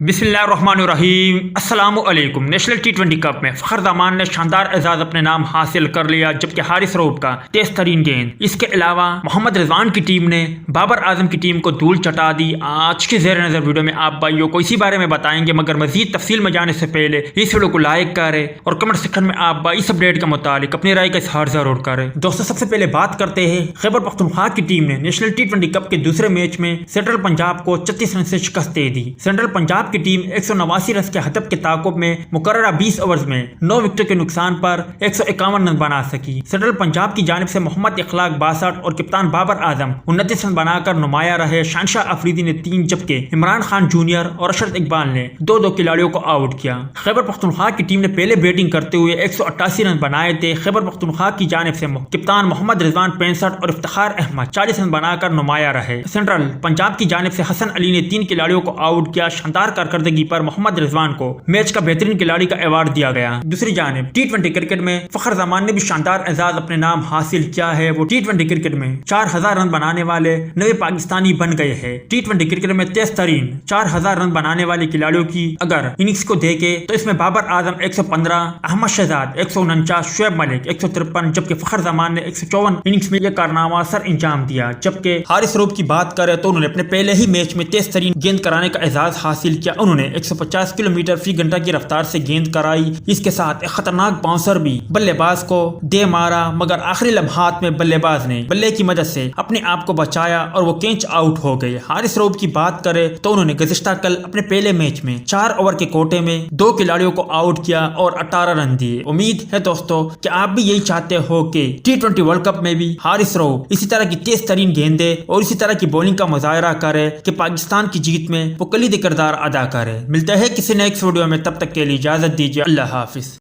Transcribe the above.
بسم اللہ الرحمن الرحیم۔ السلام علیکم۔ نیشنل ٹی20 کپ میں فخر زمان نے شاندار اعزاز اپنے نام حاصل کر لیا، جبکہ حارث روف کا تیز ترین گیند۔ اس کے علاوہ محمد رضوان کی ٹیم نے بابر اعظم کی ٹیم کو دھول چٹا دی۔ آج کے زیر نظر ویڈیو میں آپ بھائیوں کو اسی بارے میں بتائیں گے، مگر مزید تفصیل میں جانے سے پہلے اس ویڈیو کو لائک کریں اور کمنٹ سیکشن میں آپ بھائی اس اپڈیٹ کے متعلق اپنی رائے کا اظہار ضرور کریں۔ دوستو، سب سے پہلے بات کرتے ہیں خیبر پختونخوا کی ٹیم نے نیشنل ٹی20 کپ کے دوسرے میچ میں سینٹرل پنجاب کو 36 رن سے شکست دے دی۔ سینٹرل پنجاب کی ٹیم 189 رنز کے ہدف کے تعاقب میں مقررہ 20 اوورز میں 9 وکٹوں کے نقصان پر 151 رن بنا سکی۔ سینٹرل پنجاب کی جانب سے محمد اخلاق 62 اور کپتان بابر اعظم 29 رن بنا کر نمایاں رہے۔ شہنشاہ افریدی نے 3 جبکہ عمران خان جونیئر اور ارشد اقبال نے 2 کھلاڑیوں کو آؤٹ کیا۔ خیبر پختونخوا کی ٹیم نے پہلے بیٹنگ کرتے ہوئے 188 رن بنائے تھے۔ خیبر پختونخوا کی جانب سے کپتان محمد رضوان 65 اور افتخار احمد 40 رن بنا کر نمایاں رہے۔ سینٹرل پنجاب کی جانب سے حسن علی نے 3 کھلاڑیوں کو آؤٹ کیا۔ شاندار کارکردگی پر محمد رضوان کو میچ کا بہترین کھلاڑی کا ایوارڈ دیا گیا۔ دوسری جانب ٹی20 کرکٹ میں فخر زمان نے بھی شاندار اعزاز اپنے نام حاصل کیا ہے۔ وہ ٹی20 کرکٹ میں 4000 رن بنانے والے نوے پاکستانی بن گئے ہیں۔ ٹی20 کرکٹ میں تیز ترین 4000 رن بنانے والے کھلاڑیوں کی اگر اننگز کو دیکھے تو اس میں بابر اعظم 115، احمد شہزاد 149، شعیب ملک 153، جبکہ فخر زمان نے 154 اننگز میں یہ کارنامہ سر انجام دیا۔ جبکہ حارث روف کی بات کرے تو انہوں نے اپنے پہلے ہی میچ میں تیز ترین گیند کرانے کا اعزاز حاصل کیا۔ انہوں نے 150 کلومیٹر فی گھنٹہ کی رفتار سے گیند کرائی۔ اس کے ساتھ ایک خطرناک باؤنسر بھی بلے باز کو دے مارا، مگر آخری لمحات میں بلے باز نے بلے کی مدد سے اپنے آپ کو بچایا اور وہ کینچ آؤٹ ہو گئے۔ حارث روف کی بات کرے تو انہوں نے گزشتہ کل اپنے پہلے میچ میں 4 اوور کے کوٹے میں 2 کھلاڑیوں کو آؤٹ کیا اور 18 رن دیے۔ امید ہے دوستو کہ آپ بھی یہی چاہتے ہو کہ ٹی20 ورلڈ کپ میں بھی حارث روف اسی طرح کی تیز ترین گیندیں اور اسی طرح کی بولنگ کا مظاہرہ کرے کہ پاکستان کی جیت میں وہ کلیدی کردار ادا کرے۔ ملتے ہیں کسی نیکسٹ ویڈیو میں، تب تک کے لیے اجازت دیجیے۔ اللہ حافظ۔